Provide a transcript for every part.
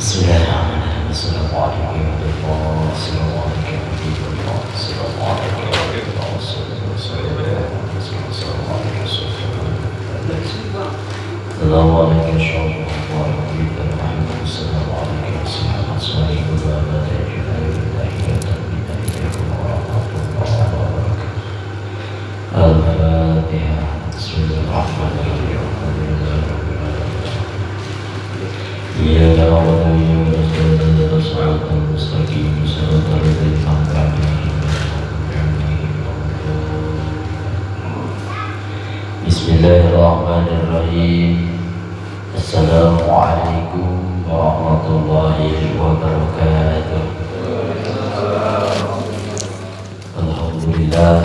Bismillahirrahmanirrahim. Assalamualaikum warahmatullahi wabarakatuh. Assalamualaikum warahmatullahi wabarakatuh. Al-Fatihah. Bismillahirrahmanirrahim. إياك نعبد وإياك نستعين اهدنا الصراط المستقيم صراط الذين أنعمت عليهم بسم الله الرحمن الرحيم السلام عليكم ورحمة الله وبركاته الحمد لله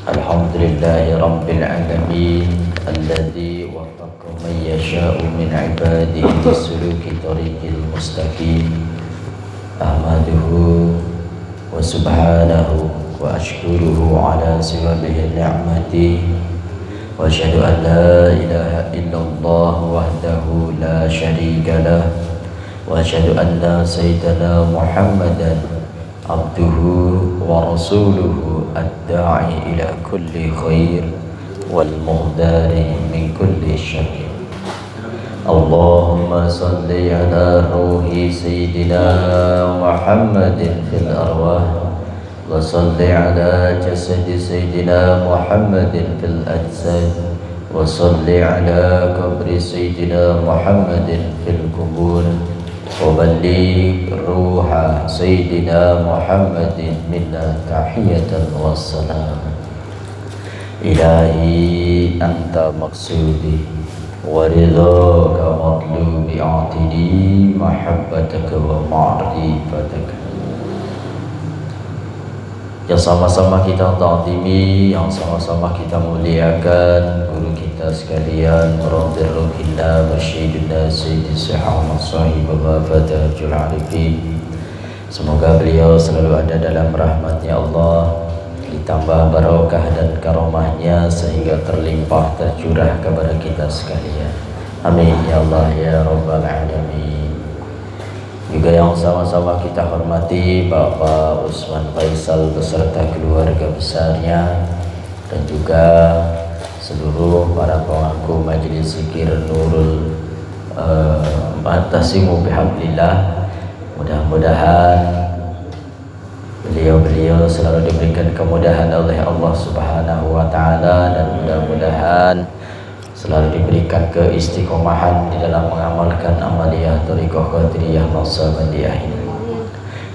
الحمد لله رب العالمين الذي وفق من يشاء من عباده لسلوك طريق المستقيم أحمده وسبحانه وأشكره على سببه النعمة وأشهد أن لا إله إلا الله وحده لا شريك له وأشهد أن سيدنا محمدا عبده ورسوله الداعي إلى كل خير والمغدار من كل شر اللهم صل على روح سيدنا محمد في الأرواح وصل على جسد سيدنا محمد في الأجساد وصل على قبر سيدنا محمد في القبور وبلغ روح سيدنا محمد منا تحية والسلام إلهي أنت مقصودي ورضاك مطلوبي أعطني محبتك ومعرفتك. Yang sama-sama kita ta'zimi, yang sama-sama kita muliakan guru kita sekalian, Rabbirruhillah Masyiduna Sayyidi Sihahmad Sahib Fatahul Arifin. Semoga beliau selalu ada dalam rahmatnya Allah, ditambah barokah dan karomahnya sehingga terlimpah tercurah kepada kita sekalian. Amin ya Allah ya Rabbal Alamin. Juga yang sama-sama kita hormati Bapak Usman Faisal beserta keluarga besarnya dan juga seluruh para pemangku Majelis Zikir Nurul Mu'tasimu Bihamdillah. Mudah-mudahan beliau selalu diberikan kemudahan oleh Allah Subhanahu wa taala dan mudah-mudahan selalu diberikan keistiqomahan di dalam mengamalkan amaliyah thariqah qadiriyah Naqsabandiyah ini.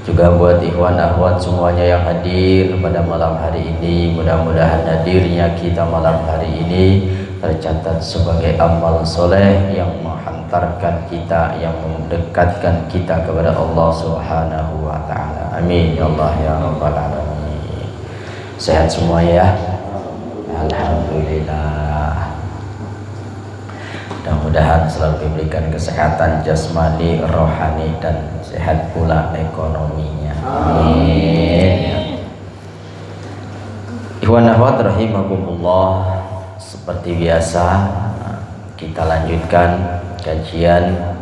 Juga buat ikhwan akhwat semuanya yang hadir pada malam hari ini, mudah-mudahan hadirnya kita malam hari ini tercatat sebagai amal soleh yang menghantarkan kita, yang mendekatkan kita kepada Allah Subhanahu wa taala. Amin ya Allah ya Rabbal Alamin. Sehat semua ya? Alhamdulillah. Mudah-mudahan selalu diberikan kesehatan jasmani, rohani dan sehat pula ekonominya. Amin. Ikhwan akhwat rahimakumullah, seperti biasa kita lanjutkan kajian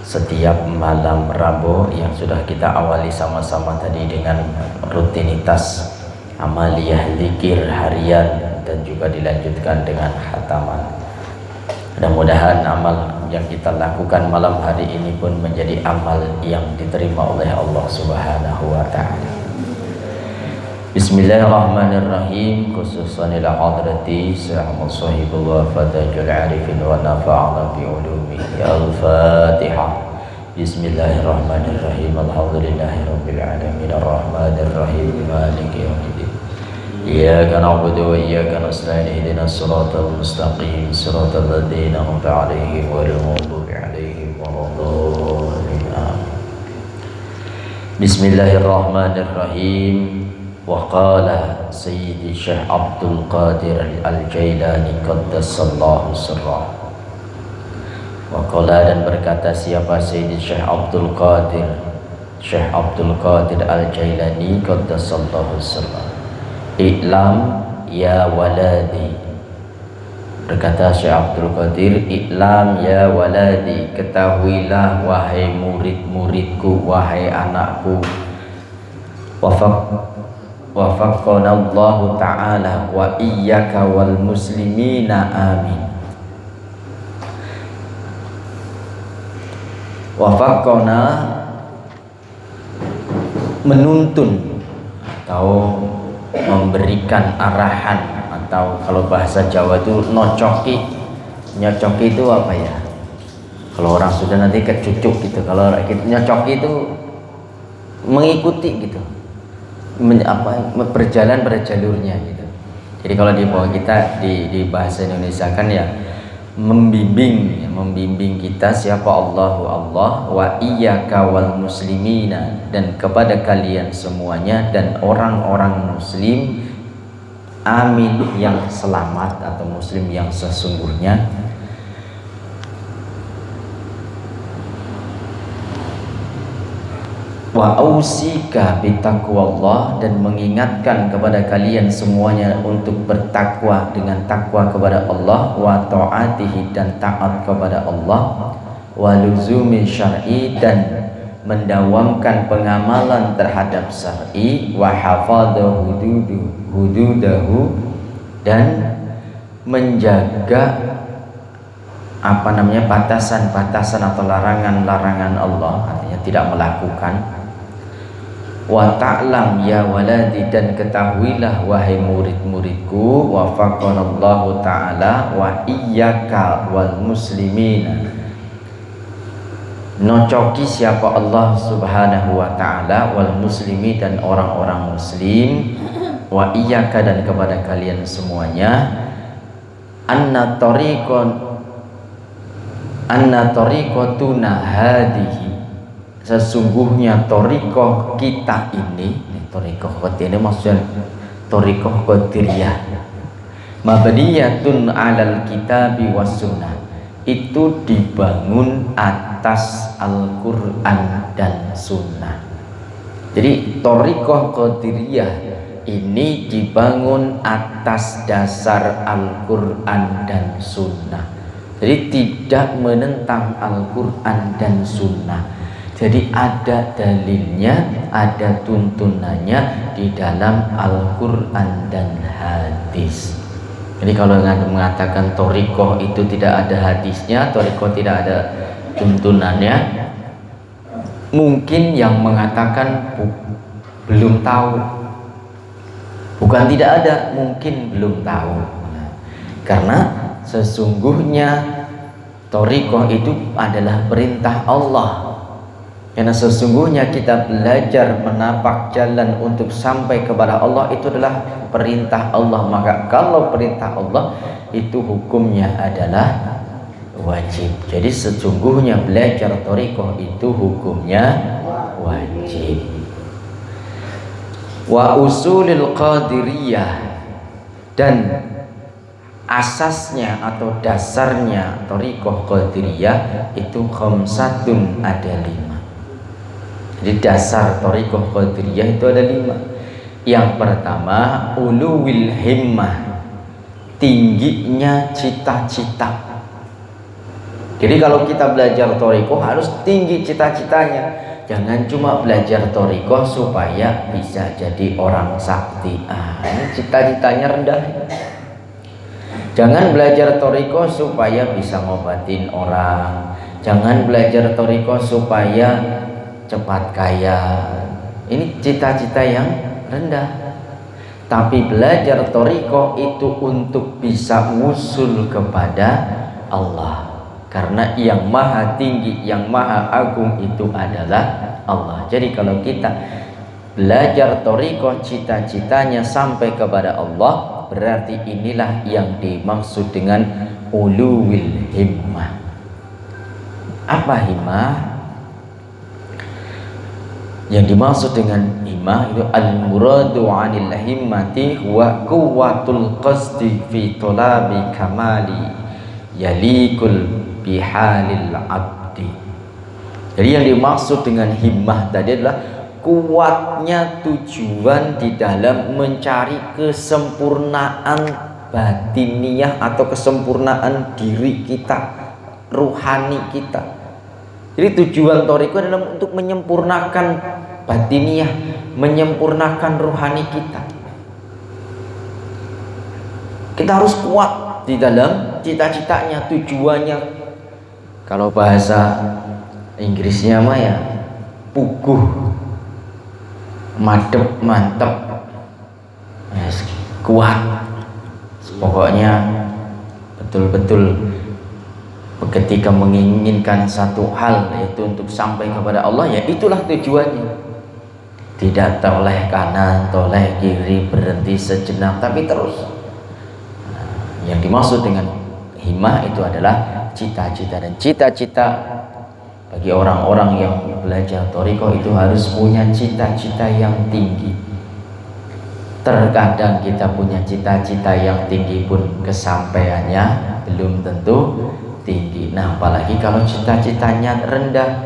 setiap malam Rabu yang sudah kita awali sama-sama tadi dengan rutinitas amaliyah zikir harian dan juga dilanjutkan dengan khataman. Mudah-mudahan amal yang kita lakukan malam hari ini pun menjadi amal yang diterima oleh Allah Subhanahu wa taala. Bismillahirrahmanirrahim. Khususan ila hadrati Sahmul Sahibul wa Fatahul Arifin wa nafa'ana bi ulumihi. Al-Fatihah. Bismillahirrahmanirrahim. Alhamdulillahirabbil alamin arrahmanir rahim maliki yaumiddin. إياك نعبد وإياك نستعين اهدنا الصراط المستقيم صراط الذين أنعمت عليهم غير المغضوب عليهم ولا الضالين آمين. بسم الله الرحمن الرحيم. وقال سيدي الشيخ عبد القادر الجيلاني قدس الله سره. Waqala dan berkata siapa Sayyidi Syekh Abdul Qadir Al-Jailani qaddasallahu sirra. I'lam ya waladi Berkata Syekh Abdul Qadir, "I'lam ya waladi, ketahuilah wahai murid-muridku, wahai anakku, wafaqana Allah Ta'ala wa iyyaka wal muslimina amin." Wafaqana menuntun atau memberikan arahan, atau kalau bahasa Jawa itu nocoki. Nyocoki itu apa ya? Kalau orang sudah nanti kecucuk gitu. Kalau nyocoki itu mengikuti gitu, berjalan pada jalurnya gitu. Jadi kalau di bawah kita di bahasa Indonesia kan ya membimbing kita siapa Allahu Allah, wa iyyaka wal muslimina, dan kepada kalian semuanya dan orang-orang muslim, amin, yang selamat atau muslim yang sesungguhnya. Wa ausika bitaqwallah, dan mengingatkan kepada kalian semuanya untuk bertakwa dengan takwa kepada Allah, wa ta'atihi, dan taat kepada Allah, wa luzumi syar'i, dan mendawamkan pengamalan terhadap syar'i, wa hafadha hududahu, dan menjaga batasan-batasan atau larangan-larangan Allah, artinya tidak melakukan. Wa ta'lam ya waladi, dan ketahuilah wahai murid-muridku, wafaqanallahu ta'ala wa iyyaka wal muslimina, nocoki siapa Allah subhanahu wa ta'ala, wal muslimi, dan orang-orang muslim, wa iyyaka, dan kepada kalian semuanya, anna tariqatuna hadihi, sesungguhnya tariqah kita ini maksudnya tariqah qadiriyah, mabniyatun alal kitabi was sunnah, itu dibangun atas Al-Quran dan Sunnah. Jadi tariqah qadiriyah ini dibangun atas dasar Al-Quran dan Sunnah. Jadi tidak menentang Al-Quran dan Sunnah. Jadi ada dalilnya, ada tuntunannya di dalam Al-Quran dan hadis. Jadi kalau mengatakan thariqah itu tidak ada hadisnya, thariqah tidak ada tuntunannya, mungkin yang mengatakan belum tahu. Bukan tidak ada, mungkin belum tahu. Karena sesungguhnya thariqah itu adalah perintah Allah. Karena sesungguhnya kita belajar menapak jalan untuk sampai kepada Allah itu adalah perintah Allah. Maka kalau perintah Allah itu hukumnya adalah wajib. Jadi sesungguhnya belajar thariqah itu hukumnya wajib. Wa usulil qadiriyah, dan asasnya atau dasarnya thariqah qadiriyah itu khamsatun, ada 5. Jadi dasar thariqah qadiriyah itu ada 5. Yang pertama, uluwil himmah, tingginya cita-cita. Jadi kalau kita belajar thariqah harus tinggi cita-citanya. Jangan cuma belajar thariqah supaya bisa jadi orang sakti. Ini cita-citanya rendah. Jangan belajar thariqah supaya bisa ngobatin orang. Jangan belajar thariqah supaya cepat kaya. Ini cita-cita yang rendah. Tapi belajar thariqah itu untuk bisa wusul kepada Allah. Karena yang maha tinggi, yang maha agung itu adalah Allah. Jadi kalau kita belajar thariqah cita-citanya sampai kepada Allah, berarti inilah yang dimaksud dengan uluwil himmah. Apa himmah? Yang dimaksud dengan himmah itu al-muradu 'anil himmati wa quwwatul qasdi fi talabi kamali yalikul bihalil abdi. Jadi yang dimaksud dengan himmah tadi adalah kuatnya tujuan di dalam mencari kesempurnaan batiniyah atau kesempurnaan diri kita, ruhani kita. Jadi tujuan thariqah adalah untuk menyempurnakan batiniyah, menyempurnakan ruhani kita. Kita harus kuat di dalam cita-citanya, tujuannya. Kalau bahasa Inggrisnya mah ya puguh, madep, mantep, yes, kuat. Pokoknya betul-betul ketika menginginkan satu hal, yaitu untuk sampai kepada Allah, ya itulah tujuannya. Tidak toleh kanan, toleh kiri, berhenti sejenak, tapi terus. Yang dimaksud dengan himmah itu adalah cita-cita, dan cita-cita bagi orang-orang yang belajar thariqah itu harus punya cita-cita yang tinggi. Terkadang kita punya cita-cita yang tinggi pun kesampaiannya belum tentu tinggi. Nah, apalagi kalau cita-citanya rendah,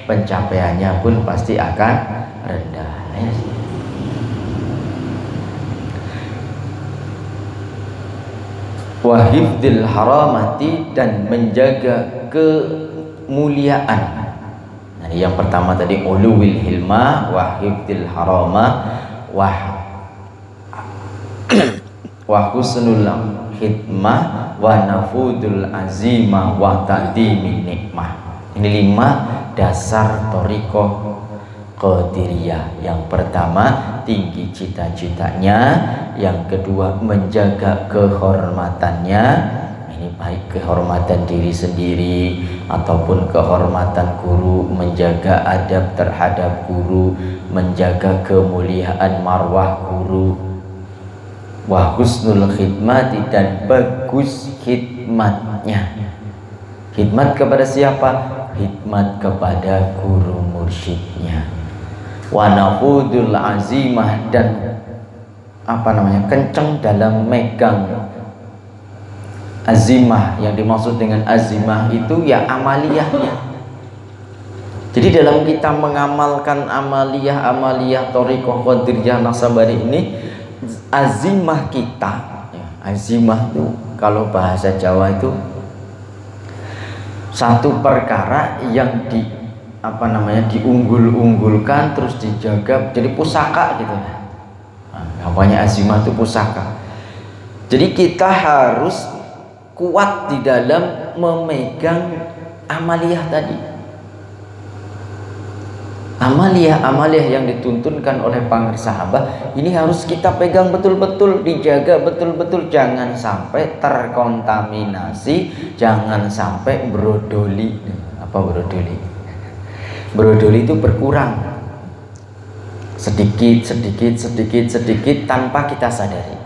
pencapaiannya pun pasti akan rendah. Wa hifdzil haramati, dan menjaga kemuliaan. Nah, yang pertama tadi uluwil hilma wa hifdzil harama wa husnul khidmah wa nafudul azimah wa ta'dimin nikmah. Ini 5 dasar thariqah Qadiriyah. Yang pertama tinggi cita-citanya, yang kedua menjaga kehormatannya. Ini baik kehormatan diri sendiri ataupun kehormatan guru, menjaga adab terhadap guru, menjaga kemuliaan marwah guru. Wa husnul khidmati, dan bagus khidmatnya. Khidmat kepada siapa? Khidmat kepada guru mursyidnya. Wa nafudul azimah, dan kencang dalam megang azimah. Yang dimaksud dengan azimah itu ya amaliyahnya. Jadi dalam kita mengamalkan amaliyah thariqah Qadiriyah Naksabandi ini, azimah kita, azimah itu kalau bahasa Jawa itu satu perkara yang diunggul-unggulkan, terus dijaga, jadi pusaka gitu. Namanya azimah itu pusaka. Jadi kita harus kuat di dalam memegang amaliyah tadi. Amaliyah yang dituntunkan oleh pangeran sahabat ini harus kita pegang betul-betul, dijaga betul-betul, jangan sampai terkontaminasi, jangan sampai brodoli. Apa brodoli? Brodoli itu berkurang sedikit tanpa kita sadari.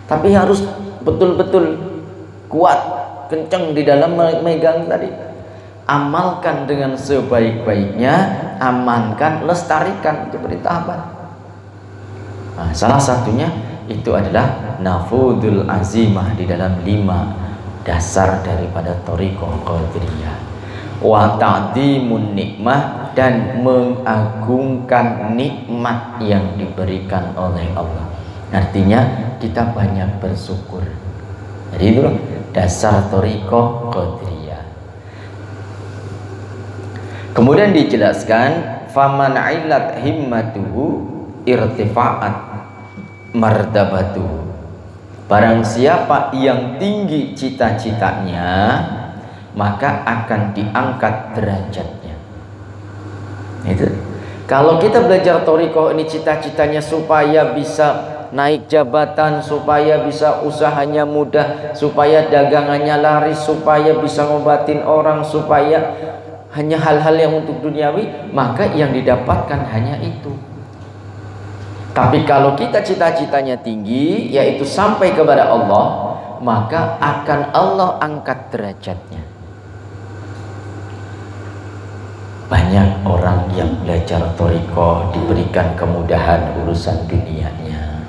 Tapi harus betul-betul kuat, kencang di dalam memegang tadi. Amalkan dengan sebaik-baiknya, amankan, lestarikan, itu perintah apa? Nah, salah satunya itu adalah nafudul azimah di dalam 5 dasar daripada thariqah Qadiriyah. Wa ta'dimun nikmah, dan mengagungkan nikmat yang diberikan oleh Allah. Artinya kita banyak bersyukur. Jadi itu dasar thariqah Qadiriyah. Kemudian dijelaskan faman ailat himmatuhu irtifa'at mardabatuhu. Barang siapa yang tinggi cita-citanya, maka akan diangkat derajatnya. Itu. Kalau kita belajar thariqah ini cita-citanya supaya bisa naik jabatan, supaya bisa usahanya mudah, supaya dagangannya laris, supaya bisa ngobatin orang, supaya hanya hal-hal yang untuk duniawi, maka yang didapatkan hanya itu. Tapi kalau kita cita-citanya tinggi, yaitu sampai kepada Allah, maka akan Allah angkat derajatnya. Banyak orang yang belajar thariqah diberikan kemudahan urusan dunianya.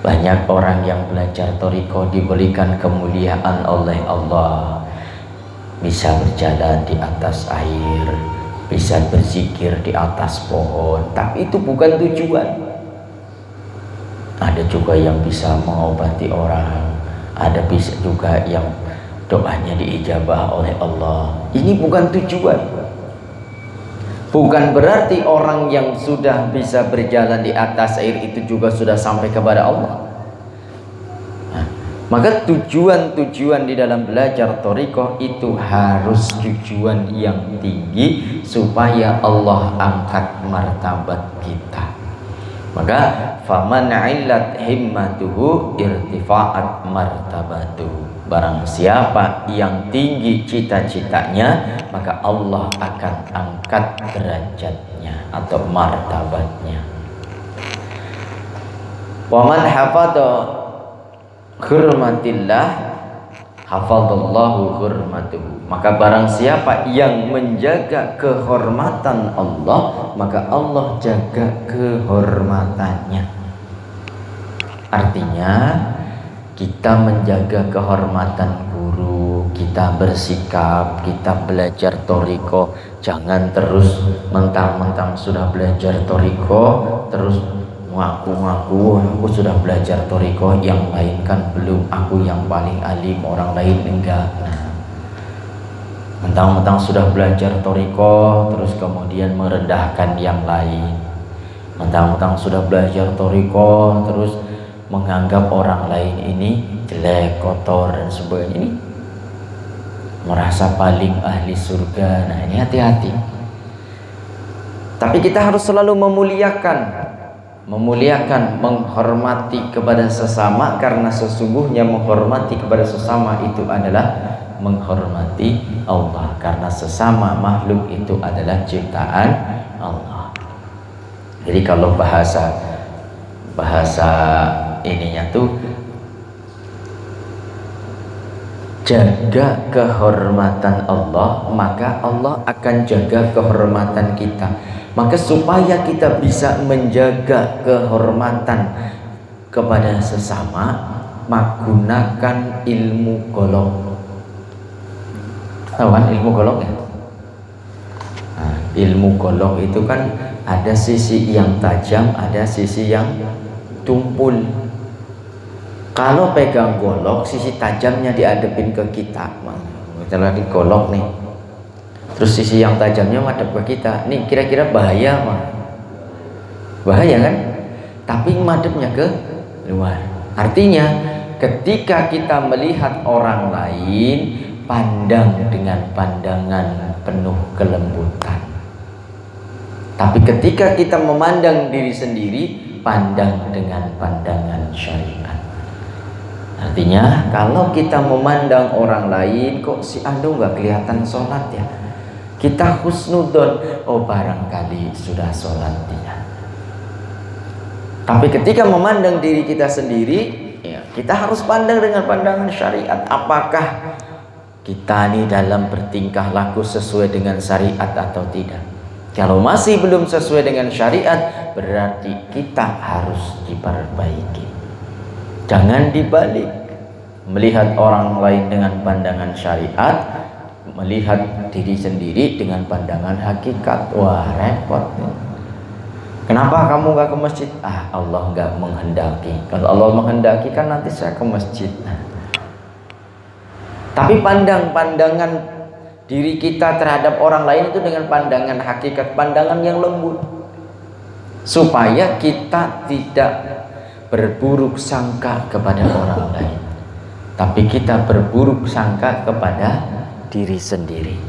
Banyak orang yang belajar thariqah diberikan kemuliaan oleh Allah. Bisa berjalan di atas air, bisa berzikir di atas pohon, tapi itu bukan tujuan. Ada juga yang bisa mengobati orang, Ada bisa juga yang doanya diijabah oleh Allah. Ini bukan tujuan. Bukan berarti orang yang sudah bisa berjalan di atas air itu juga sudah sampai kepada Allah. Nah, maka tujuan-tujuan di dalam belajar thariqah itu harus tujuan yang tinggi supaya Allah angkat martabat kita. Maka faman 'illat himmatuhu irtifa'at martabatuhu. Barang siapa yang tinggi cita-citanya, maka Allah akan angkat derajatnya atau martabatnya. Wa man hafadha hurmatillah hafadallahu hurmatuhu. Maka barang siapa yang menjaga kehormatan Allah, maka Allah jaga kehormatannya. Artinya kita menjaga kehormatan guru, kita bersikap, kita belajar thariqah, jangan terus mentang-mentang sudah belajar thariqah terus ngaku-ngaku aku sudah belajar thariqah, yang lain kan belum, aku yang paling alim, orang lain enggak. Nah, mentang-mentang sudah belajar thariqah terus kemudian merendahkan yang lain, mentang-mentang sudah belajar thariqah terus menganggap orang lain ini jelek, kotor dan sebagainya, ini merasa paling ahli surga. Nah, ini hati-hati. Tapi kita harus selalu memuliakan, menghormati kepada sesama, karena sesungguhnya menghormati kepada sesama itu adalah menghormati Allah, karena sesama makhluk itu adalah ciptaan Allah. Jadi kalau bahasa ininya tuh jaga kehormatan Allah, maka Allah akan jaga kehormatan kita. Maka supaya kita bisa menjaga kehormatan kepada sesama, menggunakan ilmu golok. Tahu kan ilmu golok ya? Nah, ilmu golok itu kan ada sisi yang tajam, ada sisi yang tumpul. Kalau pegang golok, sisi tajamnya dihadapin ke kita, kita lagi golok nih, terus sisi yang tajamnya madep ke kita, nih kira-kira bahaya mah? Bahaya kan? Tapi madepnya ke luar. Artinya ketika kita melihat orang lain, pandang dengan pandangan penuh kelembutan. Tapi ketika kita memandang diri sendiri, pandang dengan pandangan syariat. Artinya kalau kita memandang orang lain, kok si Ando nggak kelihatan sholat ya, kita husnudon, oh barangkali sudah sholat dia. Tapi ketika memandang diri kita sendiri, ya, kita harus pandang dengan pandangan syariat. Apakah kita ini dalam bertingkah laku sesuai dengan syariat atau tidak? Kalau masih belum sesuai dengan syariat, berarti kita harus diperbaiki. Jangan dibalik, melihat orang lain dengan pandangan syariat, melihat diri sendiri dengan pandangan hakikat. Wah, repot. Kenapa kamu gak ke masjid? Allah gak menghendaki. Kalau Allah menghendaki kan nanti saya ke masjid. Tapi pandangan diri kita terhadap orang lain itu dengan pandangan hakikat, pandangan yang lembut, supaya kita tidak berburuk sangka kepada orang lain, tapi kita berburuk sangka kepada diri sendiri.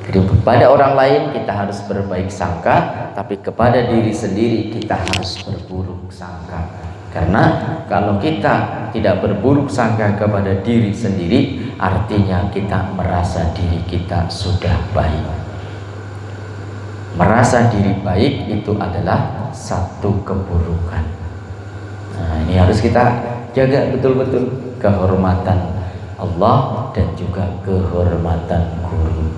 Jadi kepada orang lain kita harus berbaik sangka, tapi kepada diri sendiri kita harus berburuk sangka. Karena kalau kita tidak berburuk sangka kepada diri sendiri, artinya kita merasa diri kita sudah baik. Merasa diri baik itu adalah satu keburukan. Nah, ini harus kita jaga betul-betul kehormatan Allah dan juga kehormatan guru.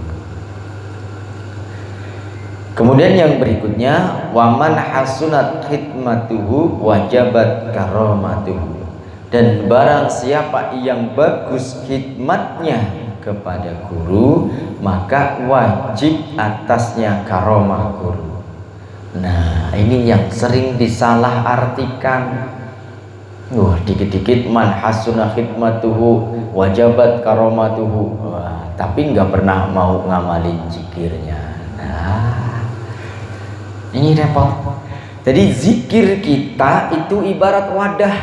Kemudian yang berikutnya, waman hasunat khidmatuhu wajabat karamatuhu. Dan barang siapa yang bagus khidmatnya kepada guru, maka wajib atasnya karamah guru. Nah, ini yang sering disalahartikan. Dikit-dikit man hasuna khidmatuhu wajabat karomatuhu. Tapi nggak pernah mau ngamalin zikirnya. Nah, ini repot. Jadi zikir kita itu ibarat wadah.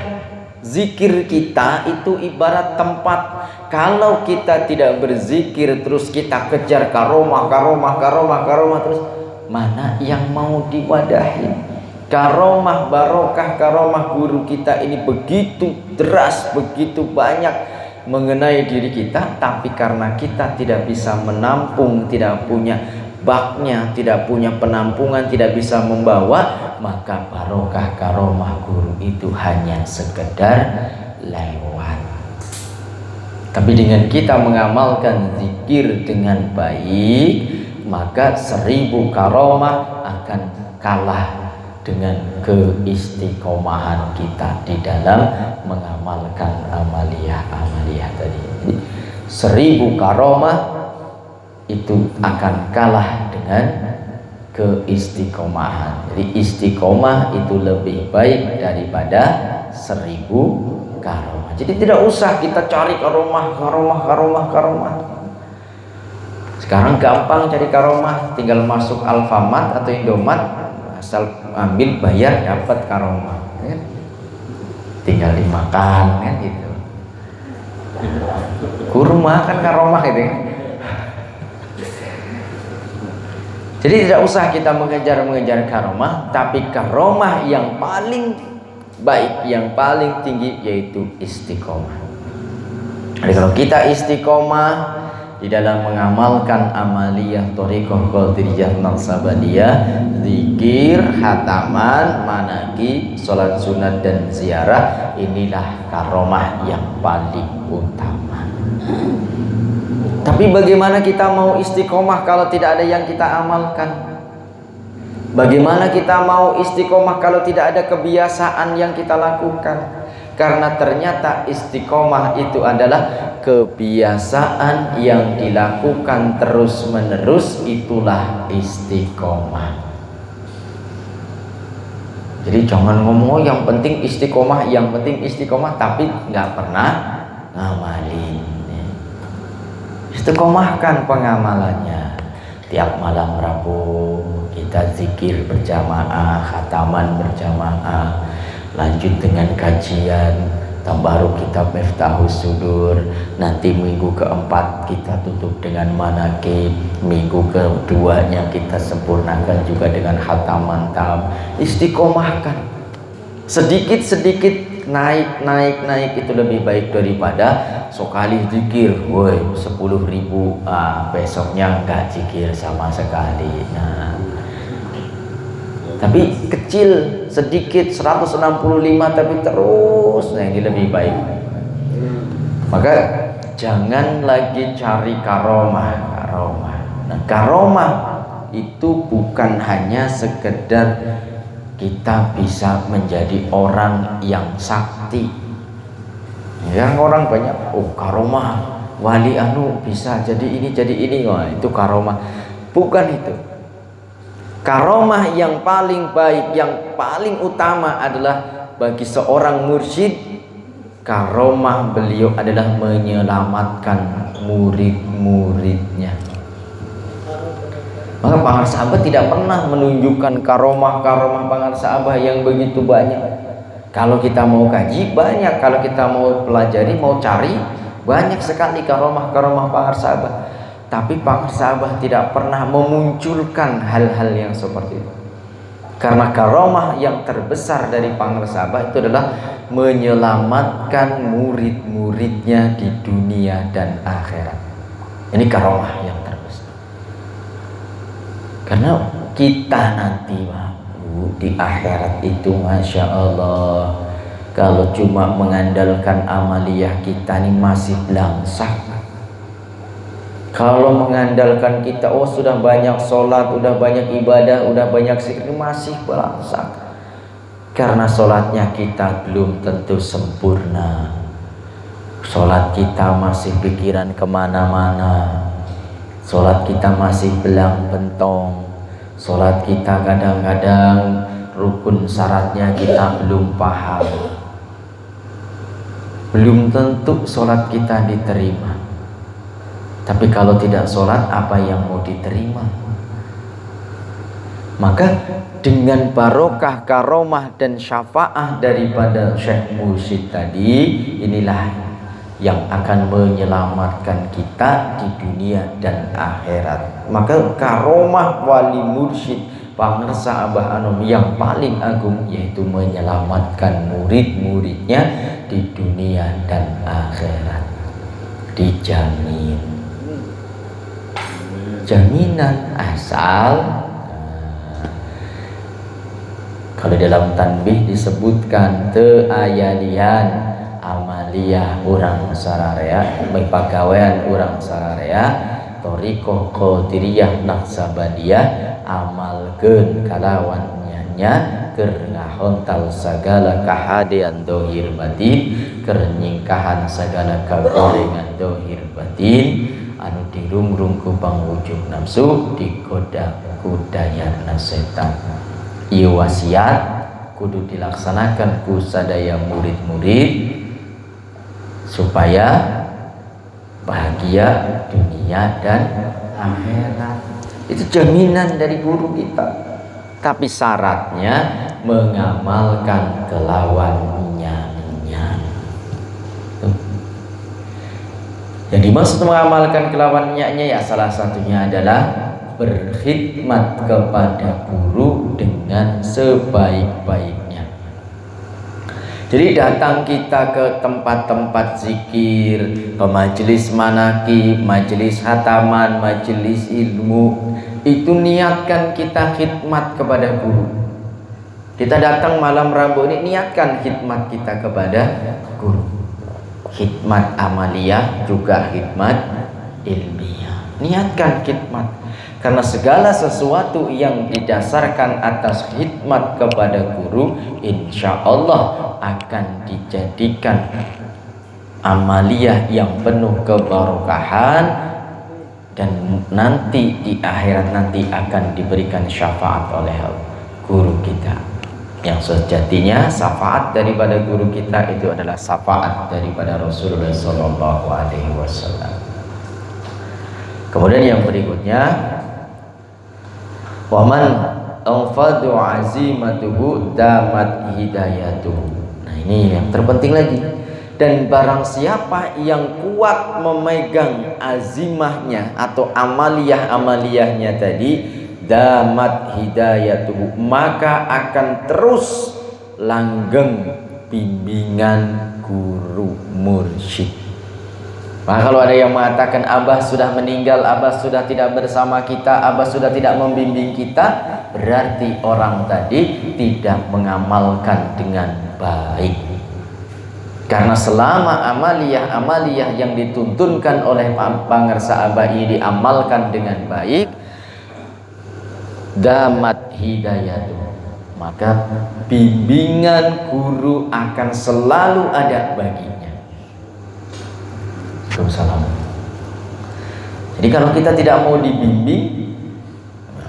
Zikir kita itu ibarat tempat. Kalau kita tidak berzikir terus kita kejar karomah terus, mana yang mau diwadahi? Karomah barokah, karomah guru kita ini begitu deras, begitu banyak mengenai diri kita, tapi karena kita tidak bisa menampung, tidak punya baknya, tidak punya penampungan, tidak bisa membawa, maka barokah karomah guru itu hanya sekedar lewat. Tapi dengan kita mengamalkan zikir dengan baik, maka 1000 karomah akan kalah dengan keistiqomahan kita di dalam mengamalkan amaliyah tadi. Jadi 1000 karomah itu akan kalah dengan keistiqomahan. Jadi istiqomah itu lebih baik daripada 1000 karomah. Jadi tidak usah kita cari karomah. Sekarang gampang cari karomah, tinggal masuk Alfamart atau Indomaret, asal ambil bayar dapat karomah, kan? Tinggal dimakan kan gitu. Kurma kan karomah gitu kan? Jadi tidak usah kita mengejar karomah, tapi karomah yang paling baik, yang paling tinggi yaitu istiqomah. Jadi kalau kita istiqomah di dalam mengamalkan amaliyah thariqah qadiriyah naqsabandiyah, zikir, khataman, manaqib, salat sunat dan ziarah, inilah karomah yang paling utama. Tapi bagaimana kita mau istiqomah kalau tidak ada yang kita amalkan? Bagaimana kita mau istiqomah kalau tidak ada kebiasaan yang kita lakukan? Karena ternyata istiqomah itu adalah kebiasaan yang dilakukan terus-menerus, itulah istiqomah. Jadi jangan ngomong yang penting istiqomah, tapi nggak pernah ngamalin. Istiqomahkan pengamalannya. Tiap malam Rabu kita zikir berjamaah, khataman berjamaah, lanjut dengan kajian Tabaruk kitab Miftahus Sudur. Nanti minggu keempat kita tutup dengan manaqib, minggu keduanya kita sempurnakan juga dengan khataman tam. Istiqomahkan, sedikit-sedikit naik itu lebih baik daripada sekali zikir, woi 10.000, besoknya enggak zikir sama sekali. Nah, tapi kecil, sedikit 165 tapi terus, nah ini lebih baik. Maka jangan lagi cari karomah. Nah, karomah itu bukan hanya sekedar kita bisa menjadi orang yang sakti. Yang orang banyak, karomah wali bisa jadi ini, wah itu karomah. Bukan itu. Karomah yang paling baik, yang paling utama adalah bagi seorang mursyid, karomah beliau adalah menyelamatkan murid-muridnya. Maka para sahabat tidak pernah menunjukkan karomah para sahabat yang begitu banyak. Kalau kita mau kaji banyak, kalau kita mau pelajari, mau cari, banyak sekali karomah para sahabat. Tapi para sahabat tidak pernah memunculkan hal-hal yang seperti itu. Karena karomah yang terbesar dari para sahabat itu adalah menyelamatkan murid-muridnya di dunia dan akhirat. Ini karomah yang terbesar. Karena kita nanti di akhirat itu, Masya Allah, kalau cuma mengandalkan amaliyah kita ini masih belangsak. Kalau mengandalkan kita, sudah banyak sholat, udah banyak ibadah, udah banyak zikir, masih belangsak. Karena sholatnya kita belum tentu sempurna. Sholat kita masih pikiran kemana-mana. Sholat kita masih belang bentong. Sholat kita kadang-kadang rukun syaratnya kita belum paham. belum tentu sholat kita diterima. Tapi kalau tidak sholat, apa yang mau diterima? Maka dengan barokah, karomah dan syafaah daripada Syekh Mursyid tadi, inilah yang akan menyelamatkan kita di dunia dan akhirat. Maka karomah wali mursyid pangersa Abah Anom yang paling agung, yaitu menyelamatkan murid-muridnya di dunia dan akhirat. Dijamin. Jaminan asal kalau dalam tanbih disebutkan teayadian amaliyah orang sararea, pegawaian orang sararea, toriko qadiriyah naksabadiyah amalkeun kalawan nya keur ngahontal sagala kahadian dohir batin, keur nyingkahan sagala kagorengan dohir batin anu dirungrung ku pangwujud nafsu, digoda ku dayana setan. Ieu wasiat kudu dilaksanakan ku sadaya murid-murid supaya bahagia dunia dan akhirat. Itu jaminan dari guru kita. Tapi syaratnya mengamalkan kelawannya. Yang dimaksud mengamalkan kelawannya ya salah satunya adalah berkhidmat kepada guru dengan sebaik-baiknya. Jadi datang kita ke tempat-tempat zikir, ke majelis manaqib, majelis hataman, majelis ilmu, itu niatkan kita khidmat kepada guru. Kita datang malam Rabu ini niatkan khidmat kita kepada guru. Khidmat amaliyah juga khidmat ilmiah. Niatkan khidmat. Karena segala sesuatu yang didasarkan atas khidmat kepada guru, insya Allah akan dijadikan amaliyah yang penuh kebarokahan, dan nanti di akhirat nanti akan diberikan syafaat oleh guru kita. Yang sejatinya syafaat daripada guru kita itu adalah syafaat daripada Rasulullah SAW. Kemudian yang berikutnya, waman anfadu azimatuhu damat hidayatuhu. Nah ini yang terpenting lagi. Dan barang siapa yang kuat memegang azimahnya atau amaliyah-amaliyahnya tadi, damat hidayatuhu, maka akan terus langgeng bimbingan guru mursyid. Maka kalau ada yang mengatakan Abah sudah meninggal, Abah sudah tidak bersama kita, Abah sudah tidak membimbing kita, berarti orang tadi tidak mengamalkan dengan baik. Karena selama amaliyah-amaliyah yang dituntunkan oleh pangersa Abah ini diamalkan dengan baik, damat hidayatuh, maka bimbingan guru akan selalu ada baginya. Salam. Jadi kalau kita tidak mau dibimbing,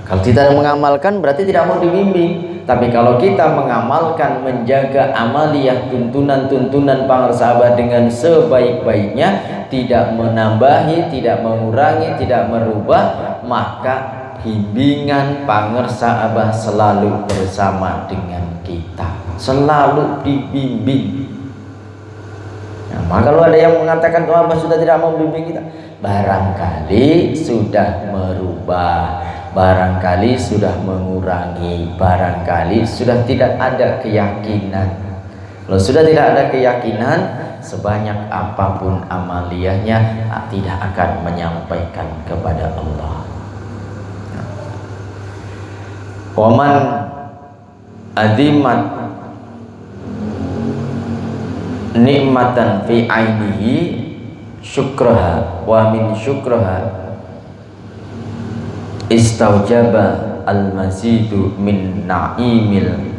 kalau kita mengamalkan berarti tidak mau dibimbing. Tapi kalau kita mengamalkan, menjaga amaliyah tuntunan-tuntunan pangersa dengan sebaik-baiknya, tidak menambahi, tidak mengurangi, tidak merubah, maka bimbingan pangersa selalu bersama dengan kita, selalu dibimbing. Maka kalau ada yang mengatakan Abah sudah tidak mau membimbing kita, barangkali sudah merubah, barangkali sudah mengurangi, barangkali sudah tidak ada keyakinan. Kalau sudah tidak ada keyakinan, sebanyak apapun amaliyahnya tidak akan menyampaikan kepada Allah. Waman adimat nikmatan fi ainihi syukraha wa min syukraha istaujaba al-mazidu min na'imil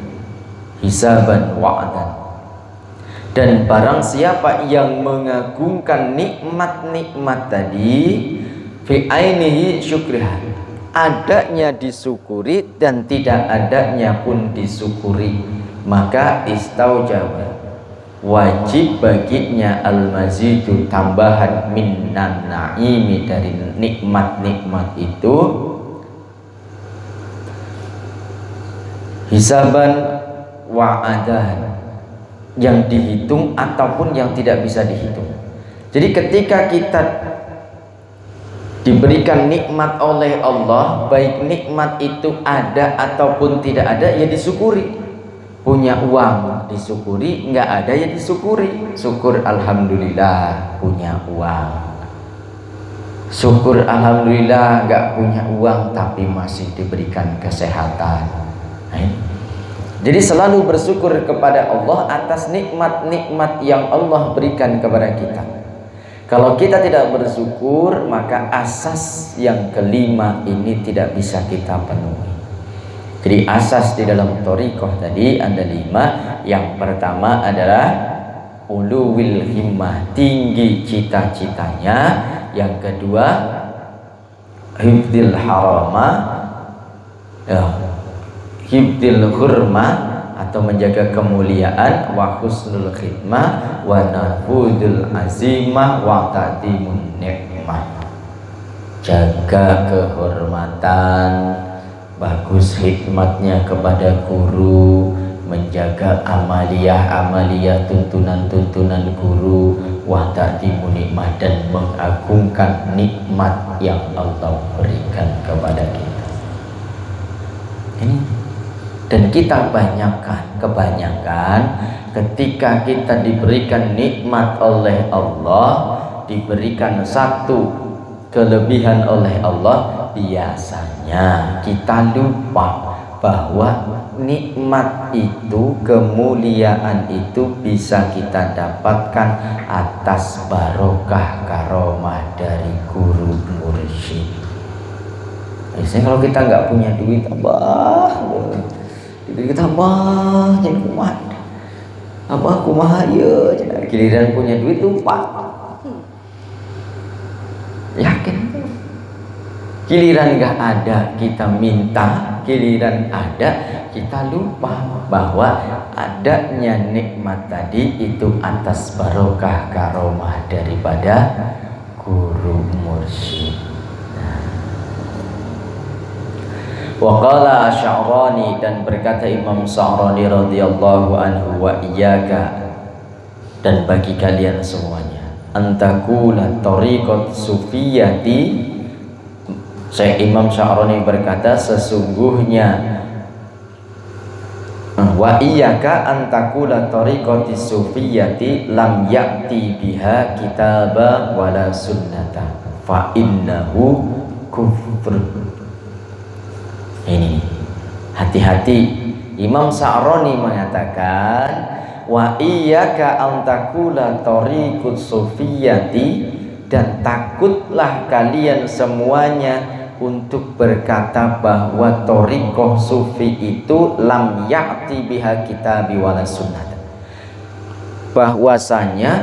hisaban wa'adan. Dan barang siapa yang mengagungkan nikmat-nikmat tadi, fi ainihi syukriha, adanya disyukuri dan tidak adanya pun disyukuri, maka istaujaba, wajib baginya al-mazidu tambahan minan naimi dari nikmat-nikmat itu hisaban wa adahan, yang dihitung ataupun yang tidak bisa dihitung. Jadi ketika kita diberikan nikmat oleh Allah, baik nikmat itu ada ataupun tidak ada, ya disyukuri. Punya uang disyukuri, nggak ada ya disyukuri. Syukur alhamdulillah punya uang. Syukur alhamdulillah nggak punya uang tapi masih diberikan kesehatan. Jadi selalu bersyukur kepada Allah atas nikmat-nikmat yang Allah berikan kepada kita. Kalau kita tidak bersyukur, maka asas yang kelima ini tidak bisa kita penuhi. Jadi asas di dalam thariqah tadi ada 5. Yang pertama adalah uluwil himmah, tinggi cita-citanya. Yang kedua hifdzil harama, hifdzil hurmah atau menjaga kemuliaan, wa husnul khidmah, wa nafudul azimah, wa ta'dimun nikmah. Jaga kehormatan, bagus hikmatnya kepada guru, menjaga amaliyah tuntunan-tuntunan guru, wa ta'dimun nikmah, dan mengagungkan nikmat yang Allah berikan kepada kita. Ini. Dan kita kebanyakan ketika kita diberikan nikmat oleh Allah, diberikan satu kelebihan oleh Allah, biasanya kita lupa bahwa nikmat itu, kemuliaan itu bisa kita dapatkan atas barokah karomah dari guru mursyid. Biasanya kalau kita nggak punya duit, kita jadi kumat, kumaha ya, giliran punya duit lupa. Yakin? Giliran nggak ada kita minta, giliran ada kita lupa bahwa adanya nikmat tadi itu atas barokah karomah daripada guru mursyid. Waqala Asy'arani, dan berkata Imam Sya'rani radhiyallahu anhu, wa iyyaka, dan bagi kalian semuanya, antakula tariqat sufiyati. Syekh Imam Sya'rani berkata, sesungguhnya wa iyyaka antakula tariqat sufiyati lam ya'ti biha kitaba wala sunnata fa innahu kufr. Ini hati-hati. Imam Sya'rani mengatakan, wa iyyaka an taqula tariqut sufiyati, dan takutlah kalian semuanya untuk berkata bahwa thariqah sufi itu lam ya'ti biha kitabi wala sunnah, bahwasanya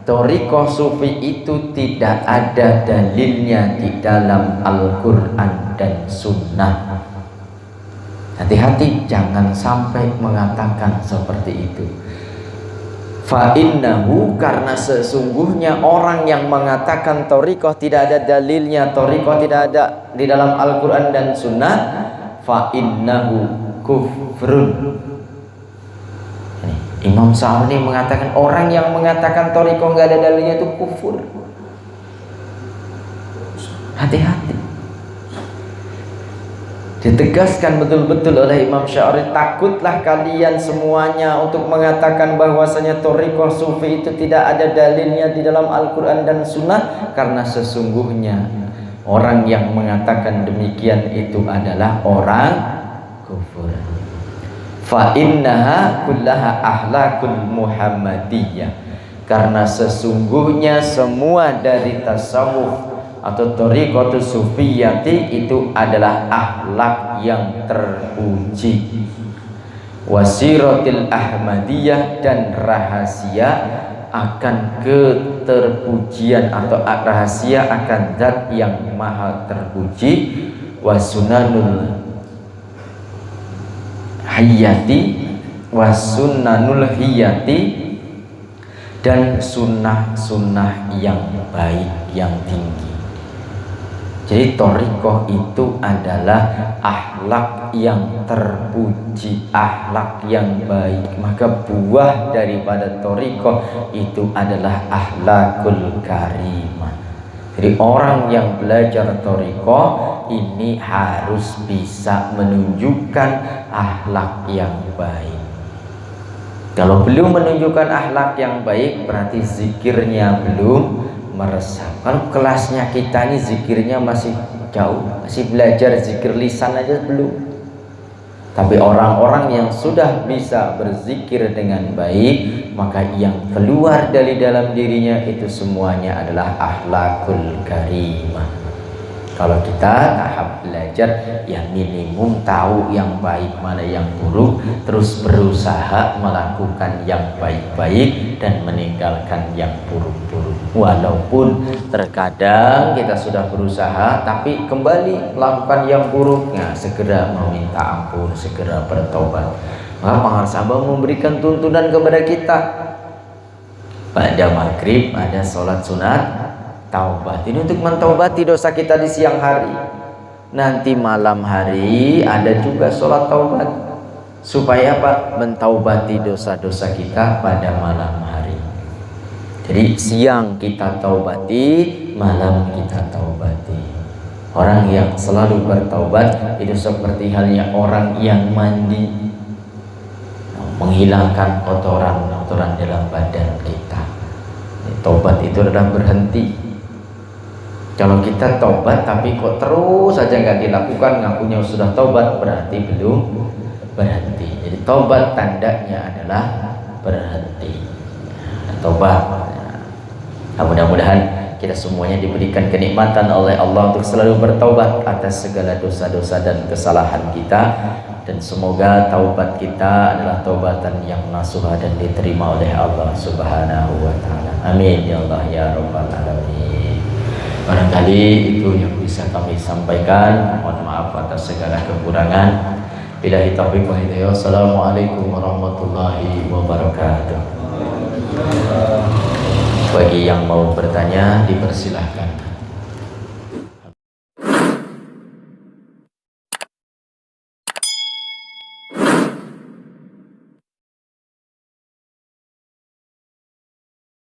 thariqah sufi itu tidak ada dalilnya di dalam Al-Qur'an dan sunnah. Hati-hati, jangan sampai mengatakan seperti itu. Fa innahu, karena sesungguhnya orang yang mengatakan thariqah tidak ada dalilnya, thariqah tidak ada di dalam Al-Quran dan Sunnah, fa innahu kufrun. Imam Sya'rani mengatakan orang yang mengatakan thariqah nggak ada dalilnya itu kufur. Hati-hati. Ditegaskan betul-betul oleh Imam Sya'rani, takutlah kalian semuanya untuk mengatakan bahwasanya thariqah sufi itu tidak ada dalilnya di dalam Al-Quran dan Sunnah, karena sesungguhnya orang yang mengatakan demikian itu adalah orang kufur. Fa innaha kullaha ahlakul muhammadiyah, karena sesungguhnya semua dari tasawuf atau thariqatu sufiyati itu adalah akhlak yang terpuji, wasiratil ahmadiyah, dan rahasia akan keterpujian atau rahasia akan zat yang maha terpuji, wasunanul hayati, wasunanul hiyati, dan sunnah-sunnah yang baik yang tinggi. Jadi thariqah itu adalah akhlak yang terpuji, akhlak yang baik. Maka buah daripada thariqah itu adalah akhlakul karimah. Jadi orang yang belajar thariqah ini harus bisa menunjukkan akhlak yang baik. Kalau belum menunjukkan akhlak yang baik, berarti zikirnya belum meresap. Kalau kelasnya kita ini zikirnya masih jauh, masih belajar zikir lisan aja belum. Tapi orang-orang yang sudah bisa berzikir dengan baik, maka yang keluar dari dalam dirinya itu semuanya adalah akhlakul karimah. Kalau kita tahap belajar, ya minimum tahu yang baik mana yang buruk, terus berusaha melakukan yang baik-baik dan meninggalkan yang buruk-buruk. Walaupun terkadang kita sudah berusaha tapi kembali melakukan yang buruknya, segera meminta ampun, segera bertobat. Maka Maharsabah memberikan tuntunan kepada kita. Pada maghrib ada sholat sunat taubat, ini untuk mentaubati dosa kita di siang hari. Nanti malam hari ada juga sholat taubat, supaya apa? Mentaubati dosa-dosa kita pada malam hari. Jadi siang kita taubati, malam kita taubati. Orang yang selalu bertaubat itu seperti halnya orang yang mandi, menghilangkan kotoran-kotoran dalam badan kita. Taubat itu adalah berhenti. Kalau kita taubat tapi kok terus saja nggak dilakukan, ngakunya sudah taubat, berarti belum berhenti. Jadi taubat tandanya adalah berhenti. Taubat. Nah, mudah-mudahan kita semuanya diberikan kenikmatan oleh Allah untuk selalu bertaubat atas segala dosa-dosa dan kesalahan kita, dan semoga taubat kita adalah taubatan yang nasuha dan diterima oleh Allah Subhanahu wa taala. Amin ya Allah ya rabbal alamin. Barangkali itu yang bisa kami sampaikan. Mohon maaf atas segala kekurangan. Billahi taufiq wal hidayah. Assalamualaikum warahmatullahi wabarakatuh. Bagi yang mau bertanya dipersilahkan.